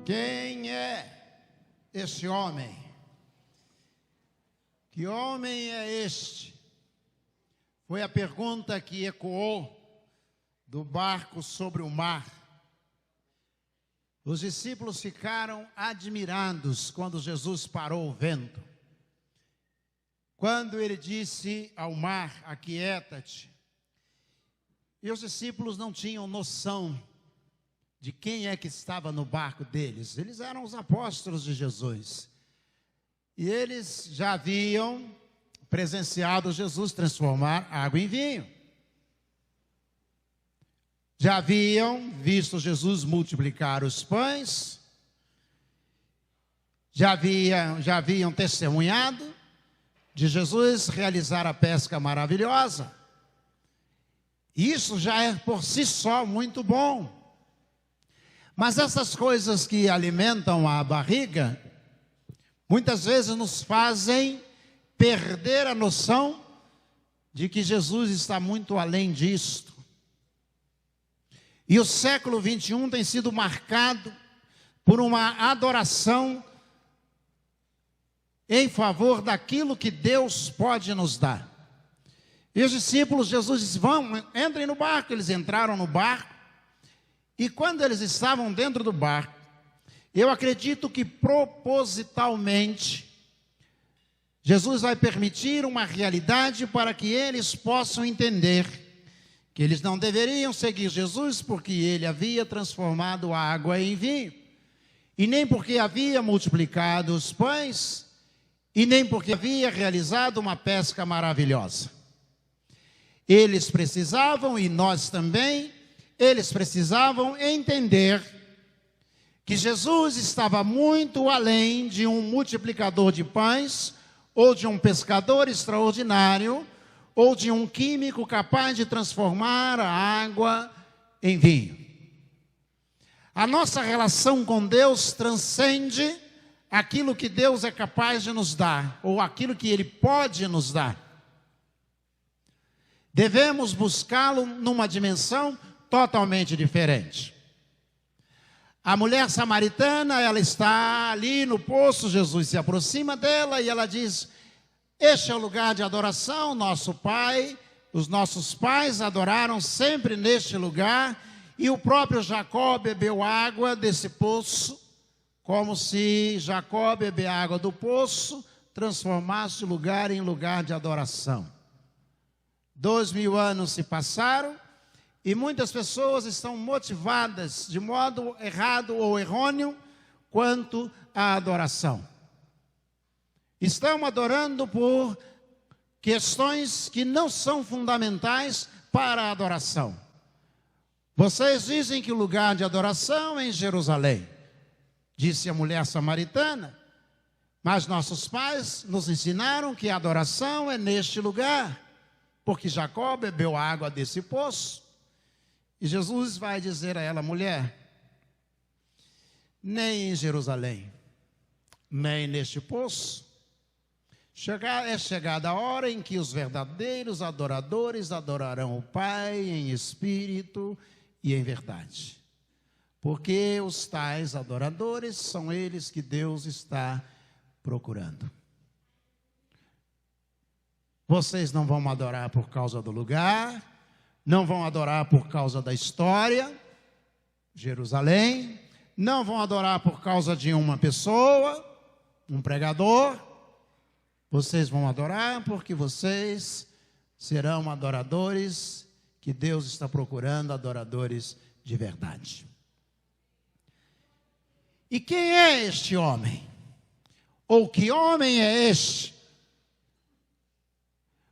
Quem é este homem? Que homem é este? Foi a pergunta que ecoou do barco sobre o mar. Os discípulos ficaram admirados quando Jesus parou o vento. Quando ele disse ao mar, aquieta-te. E os discípulos não tinham noção de quem é que estava no barco deles. Eles eram os apóstolos de Jesus. E eles já haviam presenciado Jesus transformar água em vinho. Já haviam visto Jesus multiplicar os pães. Já haviam testemunhado de Jesus realizar a pesca maravilhosa. Isso já é por si só muito bom. Mas essas coisas que alimentam a barriga, muitas vezes nos fazem perder a noção de que Jesus está muito além disto. E o século 21 tem sido marcado por uma adoração em favor daquilo que Deus pode nos dar. E os discípulos, Jesus disse, entrem no barco. Eles entraram no barco. E quando eles estavam dentro do barco, eu acredito que propositalmente, Jesus vai permitir uma realidade para que eles possam entender que eles não deveriam seguir Jesus porque ele havia transformado a água em vinho, e nem porque havia multiplicado os pães, e nem porque havia realizado uma pesca maravilhosa. Eles precisavam, e nós também, eles precisavam entender que Jesus estava muito além de um multiplicador de pães, ou de um pescador extraordinário, ou de um químico capaz de transformar a água em vinho. A nossa relação com Deus transcende aquilo que Deus é capaz de nos dar, ou aquilo que Ele pode nos dar. Devemos buscá-lo numa dimensão totalmente diferente. A mulher samaritana, ela está ali no poço, Jesus se aproxima dela e ela diz, este é o lugar de adoração, nosso Pai, os nossos pais adoraram sempre neste lugar, e o próprio Jacó bebeu água desse poço, como se Jacó beber água do poço transformasse o lugar em lugar de adoração. 2000 anos se passaram, e muitas pessoas estão motivadas de modo errado ou errôneo quanto à adoração. Estão adorando por questões que não são fundamentais para a adoração. Vocês dizem que o lugar de adoração é em Jerusalém, disse a mulher samaritana, mas nossos pais nos ensinaram que a adoração é neste lugar, porque Jacó bebeu água desse poço. E Jesus vai dizer a ela, mulher, nem em Jerusalém, nem neste poço, é chegada a hora em que os verdadeiros adoradores adorarão o Pai em espírito e em verdade. Porque os tais adoradores são eles que Deus está procurando. Vocês não vão adorar por causa do lugar, não vão adorar por causa da história, Jerusalém, não vão adorar por causa de uma pessoa, um pregador. Vocês vão adorar porque vocês serão adoradores que Deus está procurando, adoradores de verdade. E quem é este homem? Ou que homem é este?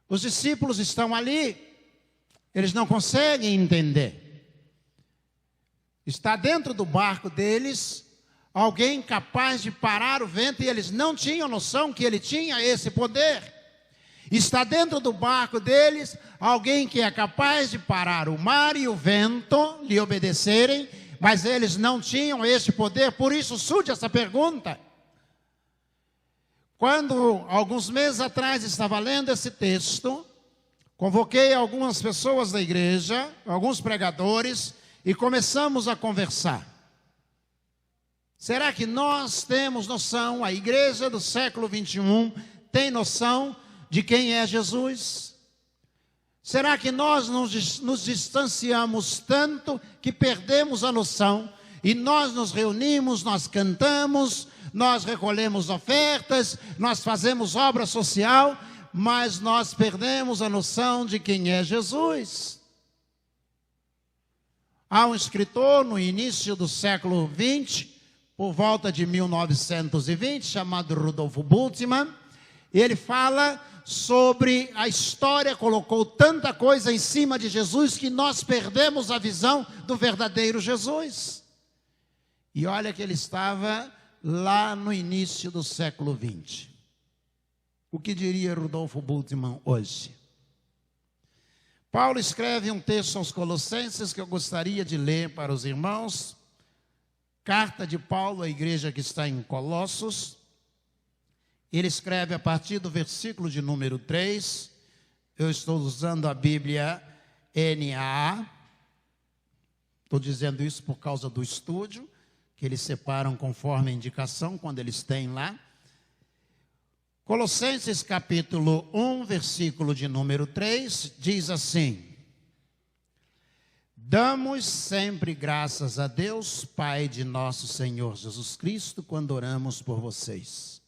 Os discípulos estão ali. Eles não conseguem entender. Está dentro do barco deles alguém capaz de parar o vento, e eles não tinham noção que ele tinha esse poder. Está dentro do barco deles alguém que é capaz de parar o mar e o vento lhe obedecerem, mas eles não tinham esse poder. Por isso surge essa pergunta. Quando, alguns meses atrás, estava lendo esse texto, convoquei algumas pessoas da igreja, alguns pregadores, e começamos a conversar. Será que nós temos noção, a igreja do século 21 tem noção de quem é Jesus? Será que nós nos distanciamos tanto que perdemos a noção e nós nos reunimos, nós cantamos, nós recolhemos ofertas, nós fazemos obra social, mas nós perdemos a noção de quem é Jesus? Há um escritor no início do século 20, por volta de 1920, chamado Rudolf Bultmann. Ele fala sobre a história, colocou tanta coisa em cima de Jesus que nós perdemos a visão do verdadeiro Jesus. E olha que ele estava lá no início do século 20. O que diria Rudolf Bultmann hoje? Paulo escreve um texto aos Colossenses que eu gostaria de ler para os irmãos. Carta de Paulo à igreja que está em Colossos. Ele escreve a partir do versículo de número 3. Eu estou usando a Bíblia NAA. Estou dizendo isso por causa do estúdio, que eles separam conforme a indicação, quando eles têm lá. Colossenses capítulo 1, versículo de número 3, diz assim: Damos sempre graças a Deus, Pai de nosso Senhor Jesus Cristo, quando oramos por vocês.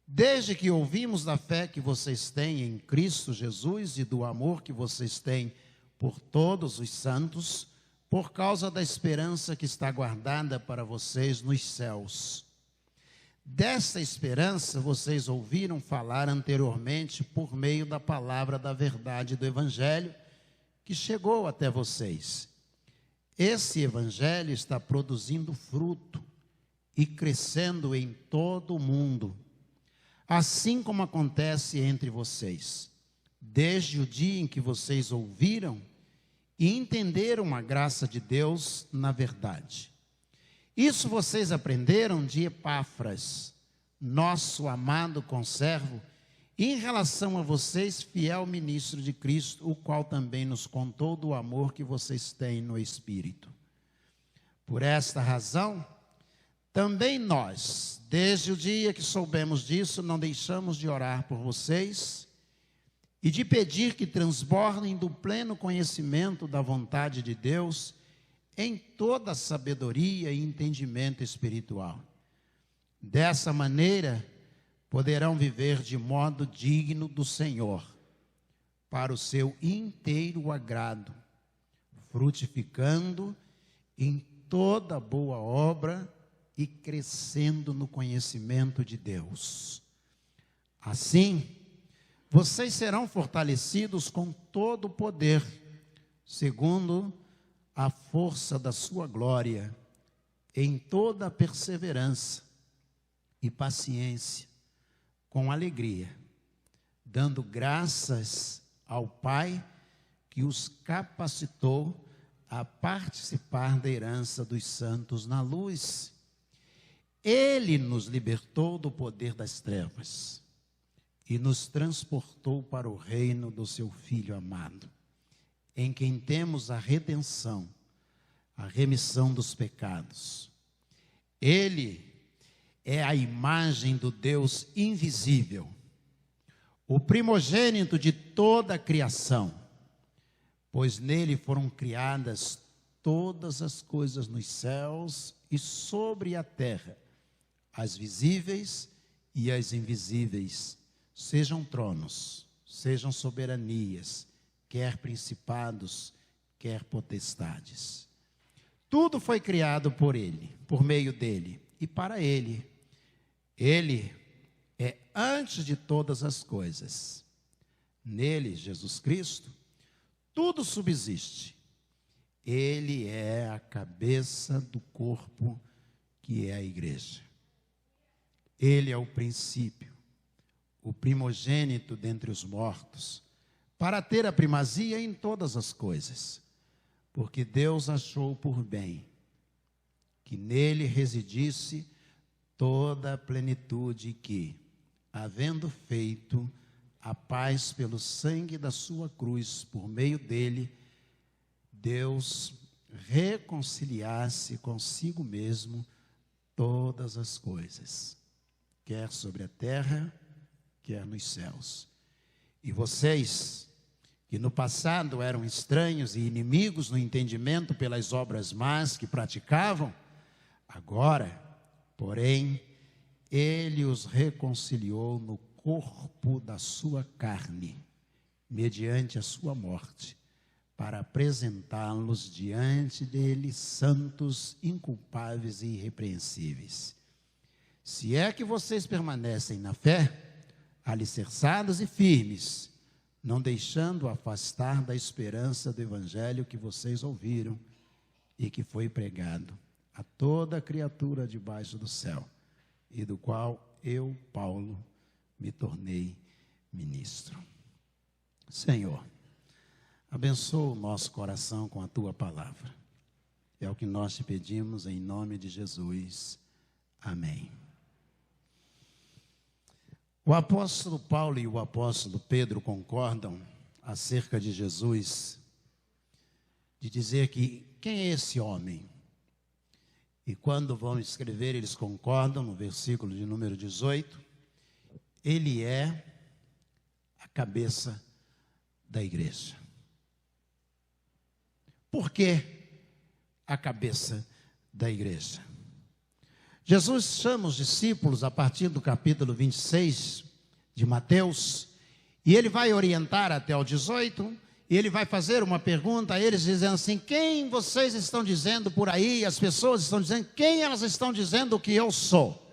Desde que ouvimos da fé que vocês têm em Cristo Jesus e do amor que vocês têm por todos os santos, por causa da esperança que está guardada para vocês nos céus. Desta esperança vocês ouviram falar anteriormente por meio da palavra da verdade do Evangelho, que chegou até vocês. Esse Evangelho está produzindo fruto e crescendo em todo o mundo, assim como acontece entre vocês, desde o dia em que vocês ouviram e entenderam a graça de Deus na verdade. Isso vocês aprenderam de Epáfras, nosso amado conservo, em relação a vocês, fiel ministro de Cristo, o qual também nos contou do amor que vocês têm no Espírito. Por esta razão, também nós, desde o dia que soubemos disso, não deixamos de orar por vocês e de pedir que transbordem do pleno conhecimento da vontade de Deus em toda sabedoria e entendimento espiritual. Dessa maneira, poderão viver de modo digno do Senhor, para o seu inteiro agrado, frutificando em toda boa obra e crescendo no conhecimento de Deus. Assim, vocês serão fortalecidos com todo o poder, segundo a força da sua glória, em toda a perseverança e paciência, com alegria, dando graças ao Pai que os capacitou a participar da herança dos santos na luz. Ele nos libertou do poder das trevas e nos transportou para o reino do seu Filho amado, em quem temos a redenção, a remissão dos pecados. Ele é a imagem do Deus invisível, o primogênito de toda a criação, pois nele foram criadas todas as coisas nos céus e sobre a terra, as visíveis e as invisíveis, sejam tronos, sejam soberanias, quer principados, quer potestades. Tudo foi criado por ele, por meio dele e para ele. Ele é antes de todas as coisas. Nele, Jesus Cristo, tudo subsiste. Ele é a cabeça do corpo, que é a igreja. Ele é o princípio, o primogênito dentre os mortos, para ter a primazia em todas as coisas, porque Deus achou por bem que nele residisse toda a plenitude que, havendo feito a paz pelo sangue da sua cruz, por meio dele, Deus reconciliasse consigo mesmo todas as coisas, quer sobre a terra, quer nos céus. E vocês, que no passado eram estranhos e inimigos no entendimento pelas obras más que praticavam, agora, porém, ele os reconciliou no corpo da sua carne, mediante a sua morte, para apresentá-los diante dele santos, inculpáveis e irrepreensíveis. Se é que vocês permanecem na fé, alicerçados e firmes, não deixando afastar da esperança do evangelho que vocês ouviram e que foi pregado a toda criatura debaixo do céu, e do qual eu, Paulo, me tornei ministro. Senhor, abençoa o nosso coração com a tua palavra. É o que nós te pedimos em nome de Jesus. Amém. O apóstolo Paulo e o apóstolo Pedro concordam acerca de Jesus, de dizer que quem é esse homem? E quando vão escrever, eles concordam no versículo de número 18, ele é a cabeça da igreja. Por que a cabeça da igreja? Jesus chama os discípulos a partir do capítulo 26 de Mateus, e ele vai orientar até o 18, e ele vai fazer uma pergunta a eles, dizendo assim: quem vocês estão dizendo por aí? As pessoas estão dizendo, quem elas estão dizendo que eu sou?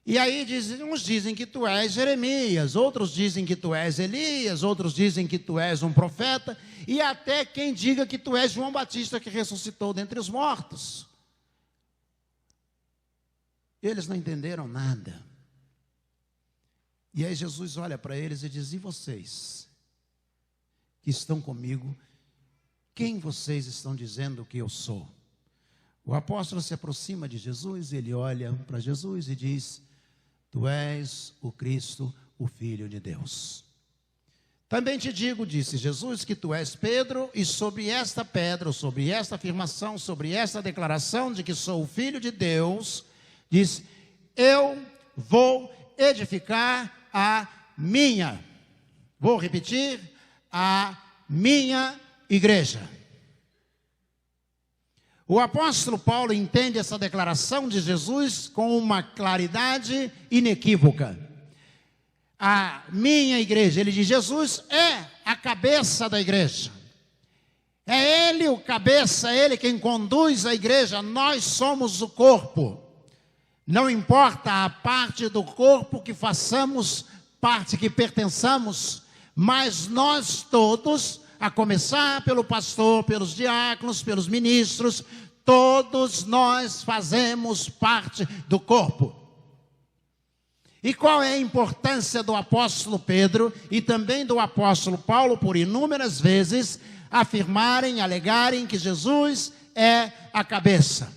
E aí uns dizem que tu és Jeremias, outros dizem que tu és Elias, outros dizem que tu és um profeta, e até quem diga que tu és João Batista que ressuscitou dentre os mortos. Eles não entenderam nada. E aí Jesus olha para eles e diz: e vocês que estão comigo, quem vocês estão dizendo que eu sou? O apóstolo se aproxima de Jesus, ele olha para Jesus e diz: tu és o Cristo, o Filho de Deus. Também te digo, disse Jesus, que tu és Pedro, e sobre esta pedra, sobre esta afirmação, sobre esta declaração de que sou o Filho de Deus, diz: eu vou edificar a minha, vou repetir, a minha igreja. O apóstolo Paulo entende essa declaração de Jesus com uma claridade inequívoca. A minha igreja, ele diz, Jesus é a cabeça da igreja. É ele o cabeça, é ele quem conduz a igreja, nós somos o corpo. Não importa a parte do corpo que façamos, parte que pertençamos, mas nós todos, a começar pelo pastor, pelos diáconos, pelos ministros, todos nós fazemos parte do corpo. E qual é a importância do apóstolo Pedro e também do apóstolo Paulo, por inúmeras vezes, afirmarem, alegarem que Jesus é a cabeça?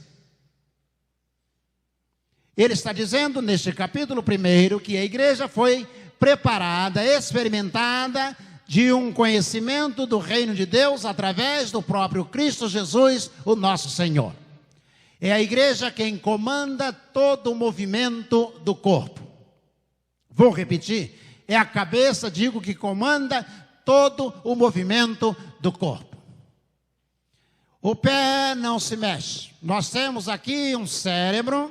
Ele está dizendo neste capítulo 1 que a igreja foi preparada, experimentada de um conhecimento do reino de Deus através do próprio Cristo Jesus, o nosso Senhor. É a igreja quem comanda todo o movimento do corpo. Vou repetir, é a cabeça, digo, que comanda todo o movimento do corpo. O pé não se mexe. Nós temos aqui um cérebro,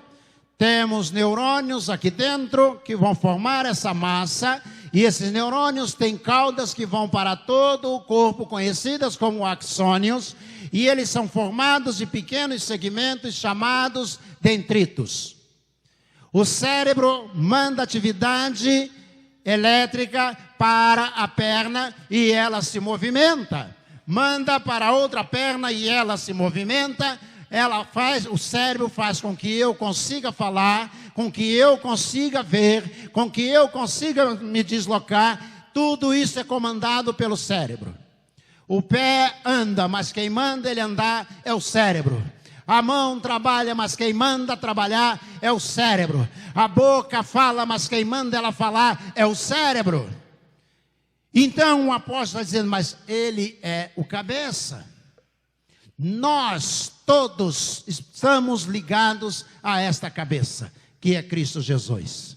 temos neurônios aqui dentro que vão formar essa massa, e esses neurônios têm caudas que vão para todo o corpo, conhecidas como axônios, e eles são formados de pequenos segmentos chamados dendritos. O cérebro manda atividade elétrica para a perna e ela se movimenta. Manda para a outra perna e ela se movimenta. O cérebro faz com que eu consiga falar, com que eu consiga ver, com que eu consiga me deslocar. Tudo isso é comandado pelo cérebro. O pé anda, mas quem manda ele andar é o cérebro. A mão trabalha, mas quem manda trabalhar é o cérebro. A boca fala, mas quem manda ela falar é o cérebro. Então o apóstolo está dizendo, mas ele é o cabeça. Nós todos estamos ligados a esta cabeça, que é Cristo Jesus.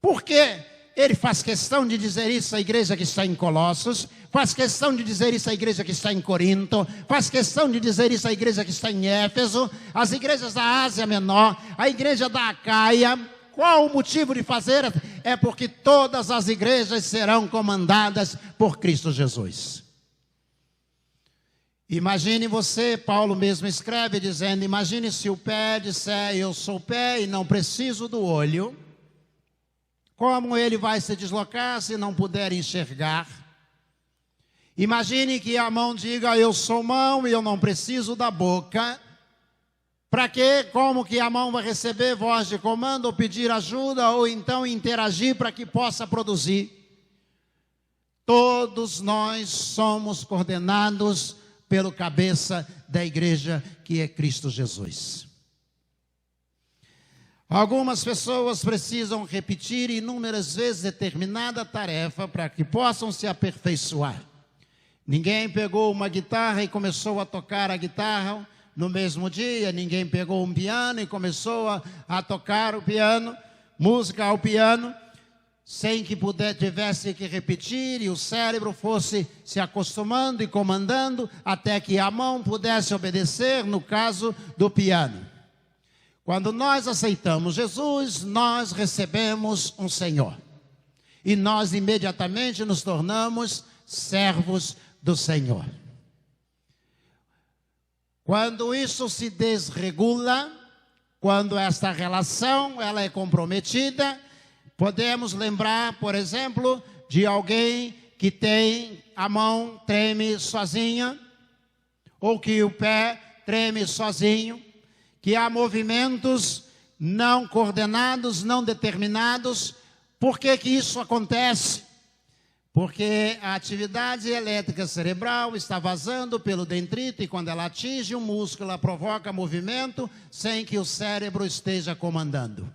Por que ele faz questão de dizer isso à igreja que está em Colossos, faz questão de dizer isso à igreja que está em Corinto, faz questão de dizer isso à igreja que está em Éfeso, as igrejas da Ásia Menor, a igreja da Acaia? Qual o motivo de fazer? É porque todas as igrejas serão comandadas por Cristo Jesus. Imagine você, Paulo mesmo escreve dizendo, imagine se o pé disser, eu sou o pé e não preciso do olho, como ele vai se deslocar se não puder enxergar? Imagine que a mão diga, eu sou mão e eu não preciso da boca. Para quê? Como que a mão vai receber voz de comando ou pedir ajuda ou então interagir para que possa produzir? Todos nós somos coordenados pelo cabeça da igreja, que é Cristo Jesus. Algumas pessoas precisam repetir inúmeras vezes determinada tarefa para que possam se aperfeiçoar. Ninguém pegou uma guitarra e começou a tocar a guitarra no mesmo dia, ninguém pegou um piano e começou a tocar o piano, música ao piano, sem que tivesse que repetir e o cérebro fosse se acostumando e comandando até que a mão pudesse obedecer, no caso do piano. Quando nós aceitamos Jesus, nós recebemos um Senhor. E nós imediatamente nos tornamos servos do Senhor. Quando isso se desregula, quando esta relação ela é comprometida, podemos lembrar, por exemplo, de alguém que tem a mão treme sozinha, ou que o pé treme sozinho, que há movimentos não coordenados, não determinados. Por que que isso acontece? Porque a atividade elétrica cerebral está vazando pelo dendrito e quando ela atinge o músculo, ela provoca movimento sem que o cérebro esteja comandando.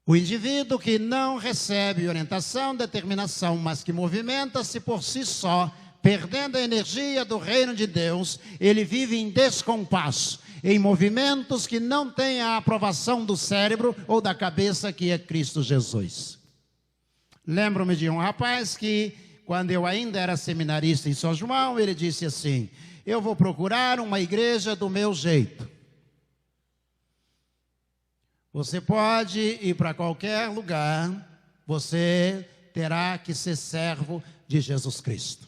O indivíduo que não recebe orientação, determinação, mas que movimenta-se por si só, perdendo a energia do reino de Deus, ele vive em descompasso, em movimentos que não têm a aprovação do cérebro ou da cabeça, que é Cristo Jesus. Lembro-me de um rapaz que, quando eu ainda era seminarista em São João, ele disse assim, eu vou procurar uma igreja do meu jeito. Você pode ir para qualquer lugar, você terá que ser servo de Jesus Cristo.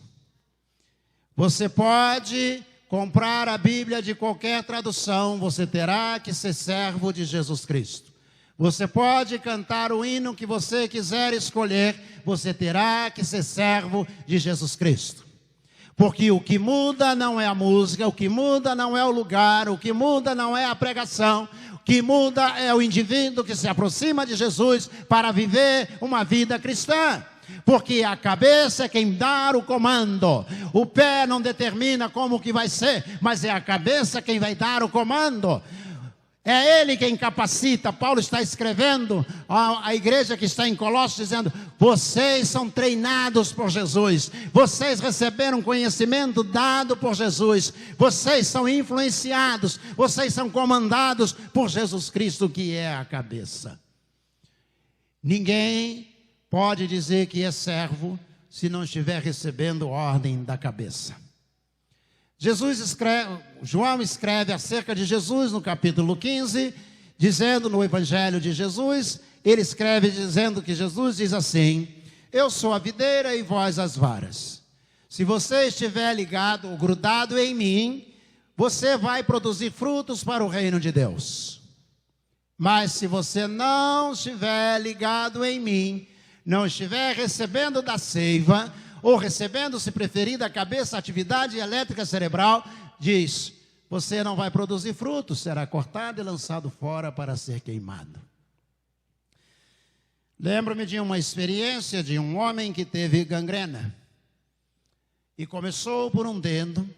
Você pode comprar a Bíblia de qualquer tradução, você terá que ser servo de Jesus Cristo. Você pode cantar o hino que você quiser escolher, você terá que ser servo de Jesus Cristo. Porque o que muda não é a música, o que muda não é o lugar, o que muda não é a pregação, o que muda é o indivíduo que se aproxima de Jesus para viver uma vida cristã. Porque a cabeça é quem dá o comando, o pé não determina como que vai ser, mas é a cabeça quem vai dar o comando. É ele quem capacita. Paulo está escrevendo à igreja que está em Colossos, dizendo, vocês são treinados por Jesus, vocês receberam conhecimento dado por Jesus, vocês são influenciados, vocês são comandados por Jesus Cristo, que é a cabeça. Ninguém pode dizer que é servo se não estiver recebendo ordem da cabeça. João escreve acerca de Jesus no capítulo 15, dizendo no Evangelho de Jesus, ele escreve dizendo que Jesus diz assim, eu sou a videira e vós as varas. Se você estiver ligado ou grudado em mim, você vai produzir frutos para o reino de Deus. Mas se você não estiver ligado em mim, não estiver recebendo da seiva, ou recebendo, se preferir, da cabeça, a atividade elétrica cerebral, diz, você não vai produzir frutos, será cortado e lançado fora para ser queimado. Lembro-me de uma experiência de um homem que teve gangrena. E começou por um dedo,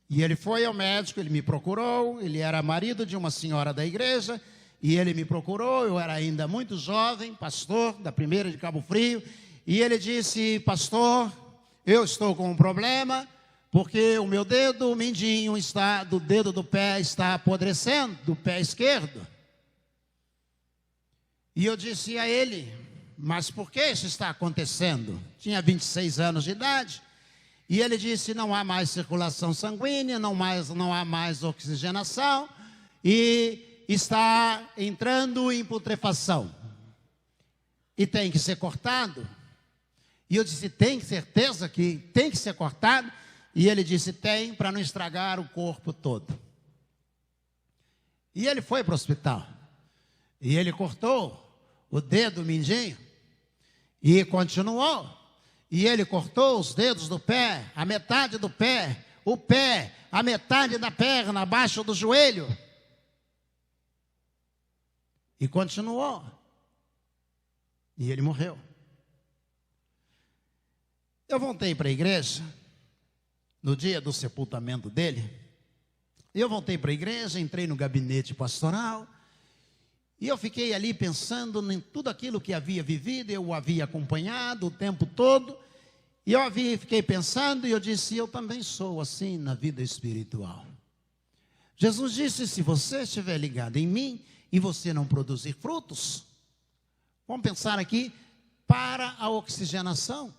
e ele foi ao médico, ele me procurou, ele era marido de uma senhora da igreja, e ele me procurou, eu era ainda muito jovem, pastor da primeira de Cabo Frio, e ele disse, pastor, eu estou com um problema, porque o meu dedo mindinho do dedo do pé está apodrecendo, do pé esquerdo. E eu disse a ele: mas por que isso está acontecendo? Tinha 26 anos de idade. E ele disse: não há mais circulação sanguínea, não há mais oxigenação, e está entrando em putrefação. E tem que ser cortado. E eu disse: tem certeza que tem que ser cortado? E ele disse: tem, para não estragar o corpo todo. E ele foi para o hospital. E ele cortou o dedo mindinho e continuou. E ele cortou os dedos do pé, a metade do pé, o pé, a metade da perna, abaixo do joelho. E continuou. E ele morreu. Eu voltei para a igreja, no dia do sepultamento dele. Eu voltei para a igreja, entrei no gabinete pastoral. E eu fiquei ali pensando em tudo aquilo que havia vivido, eu o havia acompanhado o tempo todo. E eu fiquei pensando e eu disse: eu também sou assim na vida espiritual. Jesus disse: se você estiver ligado em mim e você não produzir frutos, vamos pensar aqui, para a oxigenação,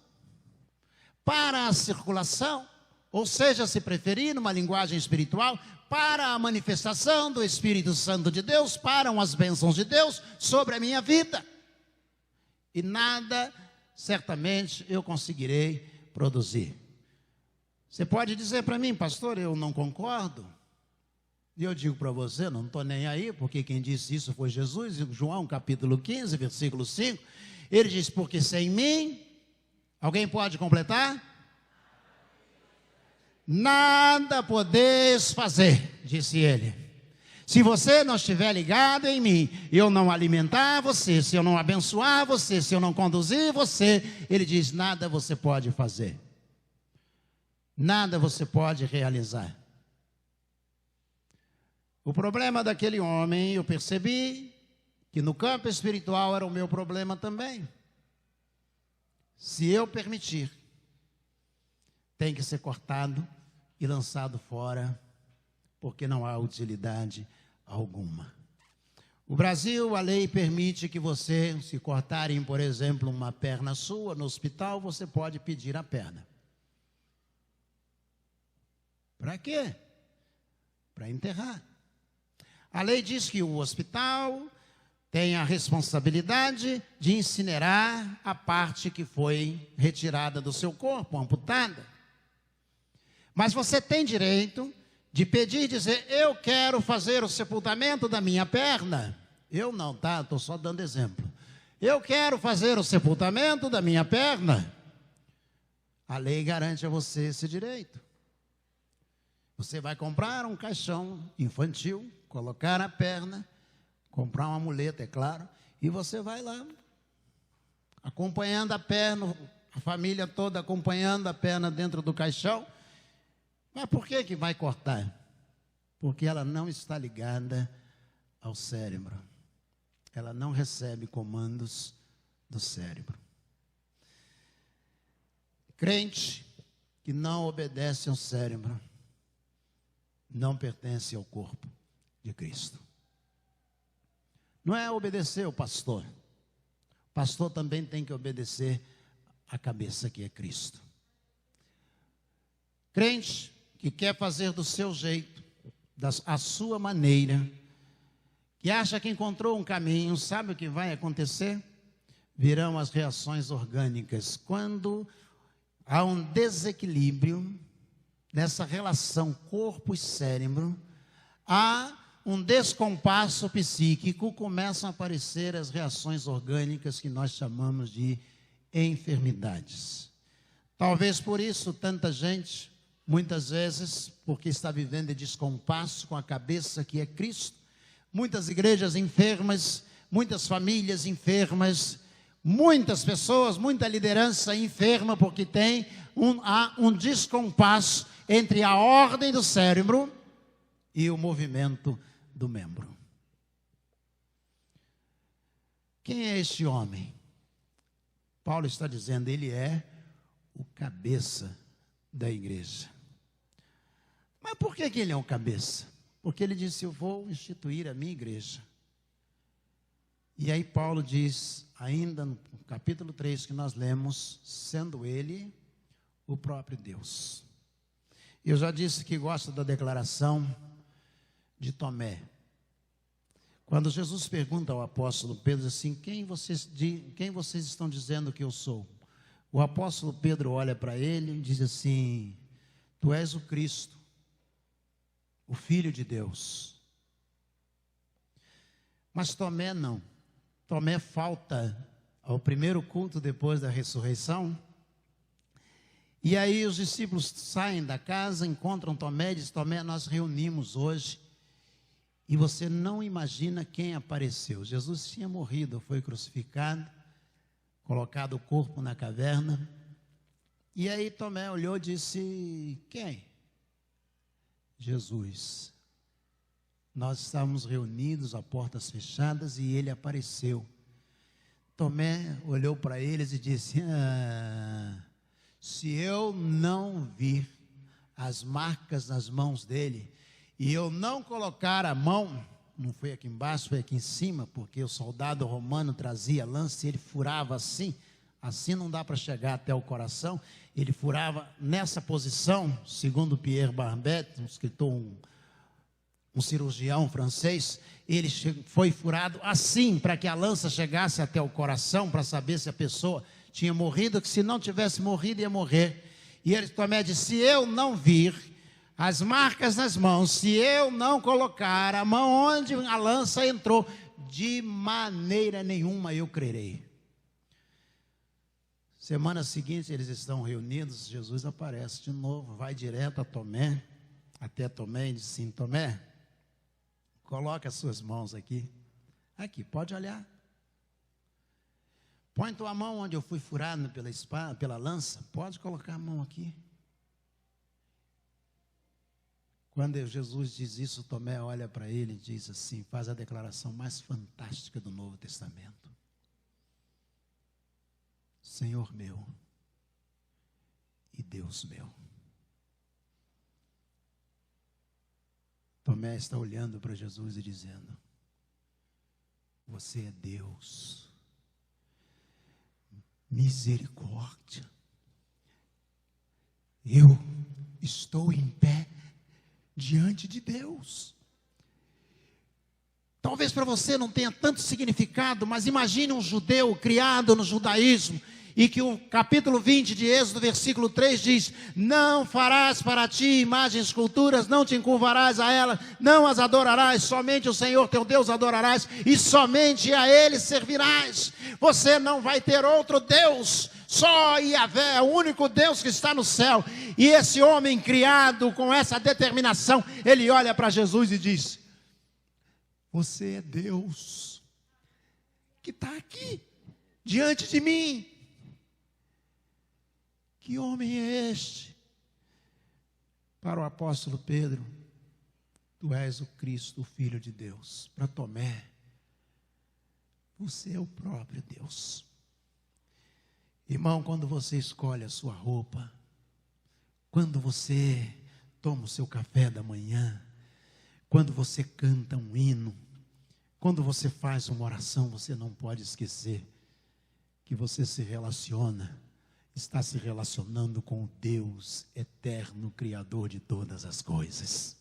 para a circulação, ou seja, se preferir, numa linguagem espiritual, para a manifestação do Espírito Santo de Deus, para as bênçãos de Deus sobre a minha vida. E nada, certamente, eu conseguirei produzir. Você pode dizer para mim: pastor, eu não concordo. E eu digo para você: não estou nem aí, porque quem disse isso foi Jesus. Em João capítulo 15, versículo 5, ele diz: porque sem mim, alguém pode completar? Nada podeis fazer, disse ele. Se você não estiver ligado em mim, eu não alimentar você, se eu não abençoar você, se eu não conduzir você, ele diz: nada você pode fazer. Nada você pode realizar. O problema daquele homem, eu percebi que no campo espiritual era o meu problema também. Se eu permitir, tem que ser cortado e lançado fora, porque não há utilidade alguma. O Brasil, a lei permite que você, se cortarem, por exemplo, uma perna sua no hospital, você pode pedir a perna. Para quê? Para enterrar. A lei diz que o hospital tem a responsabilidade de incinerar a parte que foi retirada do seu corpo, amputada. Mas você tem direito de pedir e dizer: eu quero fazer o sepultamento da minha perna. Eu não, tá? Estou só dando exemplo. Eu quero fazer o sepultamento da minha perna. A lei garante a você esse direito. Você vai comprar um caixão infantil, colocar a perna, comprar uma muleta, é claro, e você vai lá, acompanhando a perna, a família toda acompanhando a perna dentro do caixão. Mas por que vai cortar? Porque ela não está ligada ao cérebro. Ela não recebe comandos do cérebro. Crente que não obedece ao cérebro não pertence ao corpo de Cristo. Não é obedecer o pastor. O pastor também tem que obedecer a cabeça que é Cristo. Crente que quer fazer do seu jeito, a sua maneira, que acha que encontrou um caminho, sabe o que vai acontecer? Virão as reações orgânicas. Quando há um desequilíbrio nessa relação corpo e cérebro, há um descompasso psíquico, começam a aparecer as reações orgânicas que nós chamamos de enfermidades. Talvez por isso tanta gente, muitas vezes, porque está vivendo em descompasso com a cabeça que é Cristo, muitas igrejas enfermas, muitas famílias enfermas, muitas pessoas, muita liderança enferma, porque há um descompasso entre a ordem do cérebro e o movimento do membro. Quem é este homem? Paulo está dizendo: ele é o cabeça da igreja. Mas por que ele é o cabeça? Porque ele disse, eu vou instituir a minha igreja. E aí Paulo diz, ainda no capítulo 3 que nós lemos, sendo ele o próprio Deus. Eu já disse que gosto da declaração de Tomé. Quando Jesus pergunta ao apóstolo Pedro assim, quem vocês estão dizendo que eu sou? O apóstolo Pedro olha para ele e diz assim, tu és o Cristo, o Filho de Deus. Mas Tomé não. Tomé falta ao primeiro culto depois da ressurreição. E aí os discípulos saem da casa, encontram Tomé e dizem, Tomé, nós reunimos hoje. E você não imagina quem apareceu. Jesus tinha morrido, foi crucificado, colocado o corpo na caverna. E aí Tomé olhou e disse, quem? Jesus. Nós estávamos reunidos a portas fechadas e ele apareceu. Tomé olhou para eles e disse, se eu não vir as marcas nas mãos dele, e eu não colocar a mão, não foi aqui embaixo, foi aqui em cima, porque o soldado romano trazia lança e ele furava assim não dá para chegar até o coração, ele furava nessa posição, segundo Pierre Barbet, um escritor, um cirurgião francês, ele foi furado assim, para que a lança chegasse até o coração, para saber se a pessoa tinha morrido, que se não tivesse morrido ia morrer. E ele Tomé disse, se eu não vir as marcas nas mãos, se eu não colocar a mão onde a lança entrou, de maneira nenhuma eu crerei. Semana seguinte eles estão reunidos, Jesus aparece de novo, vai direto a Tomé, até Tomé e diz assim, Tomé, coloca as suas mãos aqui, pode olhar. Põe tua mão onde eu fui furado pela espada, pela lança, pode colocar a mão aqui. Quando Jesus diz isso, Tomé olha para ele e diz assim, faz a declaração mais fantástica do Novo Testamento. Senhor meu e Deus meu. Tomé está olhando para Jesus e dizendo, você é Deus, misericórdia, eu estou em pé diante de Deus. Talvez para você não tenha tanto significado, mas imagine um judeu criado no judaísmo, e que o capítulo 20 de Êxodo, versículo 3 diz, não farás para ti imagens, esculturas, não te encurvarás a elas, não as adorarás, somente o Senhor teu Deus adorarás, e somente a Ele servirás. Você não vai ter outro Deus, só Yahvé, é o único Deus que está no céu. E esse homem criado com essa determinação, ele olha para Jesus e diz, você é Deus que está aqui diante de mim. Que homem é este? Para o apóstolo Pedro, tu és o Cristo, o Filho de Deus. Para Tomé, você é o próprio Deus. Irmão, quando você escolhe a sua roupa, quando você toma o seu café da manhã, quando você canta um hino, quando você faz uma oração, você não pode esquecer que você se relaciona, está se relacionando com o Deus eterno, Criador de todas as coisas.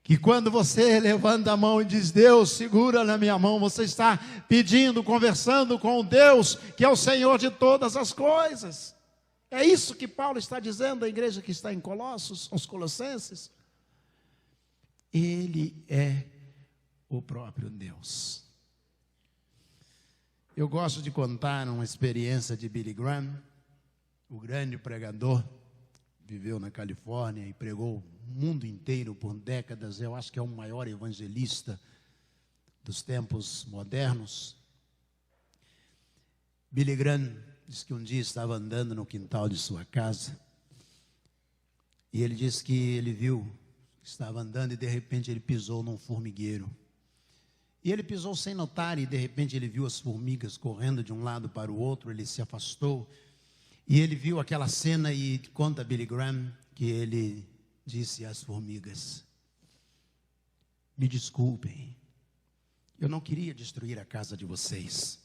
Que quando você levanta a mão e diz, Deus, segura na minha mão, você está pedindo, conversando com o Deus, que é o Senhor de todas as coisas. É isso que Paulo está dizendo à igreja que está em Colossos, aos Colossenses. Ele é o próprio Deus. Eu gosto de contar uma experiência de Billy Graham, o grande pregador, viveu na Califórnia e pregou o mundo inteiro por décadas. Eu acho que é o maior evangelista dos tempos modernos. Billy Graham diz que um dia estava andando no quintal de sua casa e ele disse que ele viu, estava andando e de repente ele pisou num formigueiro. E ele pisou sem notar e de repente ele viu as formigas correndo de um lado para o outro, ele se afastou. E ele viu aquela cena e conta a Billy Graham que ele disse às formigas: me desculpem, eu não queria destruir a casa de vocês.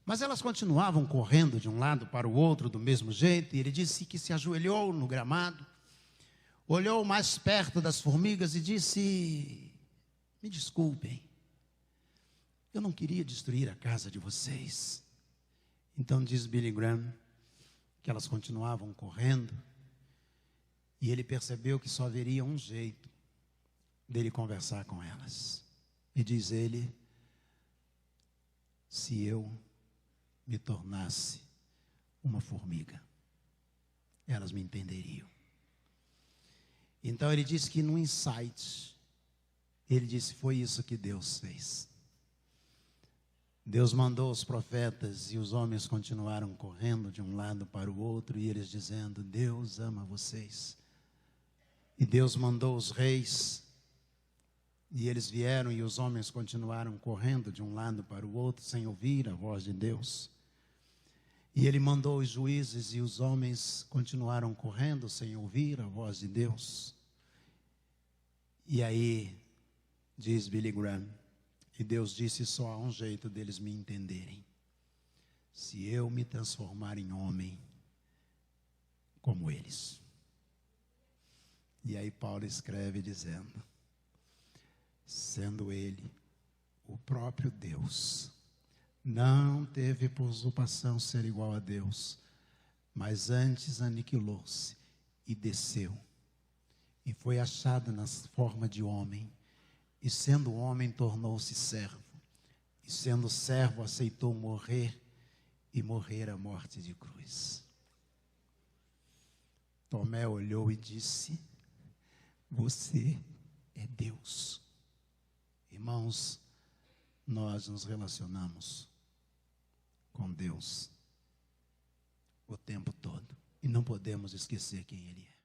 Mas elas continuavam correndo de um lado para o outro do mesmo jeito, e ele disse que se ajoelhou no gramado, olhou mais perto das formigas e disse: me desculpem, eu não queria destruir a casa de vocês. Então diz Billy Graham que elas continuavam correndo, e ele percebeu que só haveria um jeito dele conversar com elas. E diz ele: se eu me tornasse uma formiga, elas me entenderiam. Então ele disse que no insight, ele disse: foi isso que Deus fez. Deus mandou os profetas e os homens continuaram correndo de um lado para o outro, e eles dizendo: Deus ama vocês. E Deus mandou os reis, e eles vieram, e os homens continuaram correndo de um lado para o outro, sem ouvir a voz de Deus. E ele mandou os juízes, e os homens continuaram correndo sem ouvir a voz de Deus. E aí, diz Billy Graham, e Deus disse: só há um jeito deles me entenderem: se eu me transformar em homem como eles. E aí Paulo escreve dizendo: sendo ele o próprio Deus, não teve por usurpação ser igual a Deus, mas antes aniquilou-se e desceu, e foi achado na forma de homem, e sendo homem tornou-se servo, e sendo servo aceitou morrer, e morrer a morte de cruz. Tomé olhou e disse: você é Deus. Irmãos, nós nos relacionamos com Deus o tempo todo, e não podemos esquecer quem Ele é.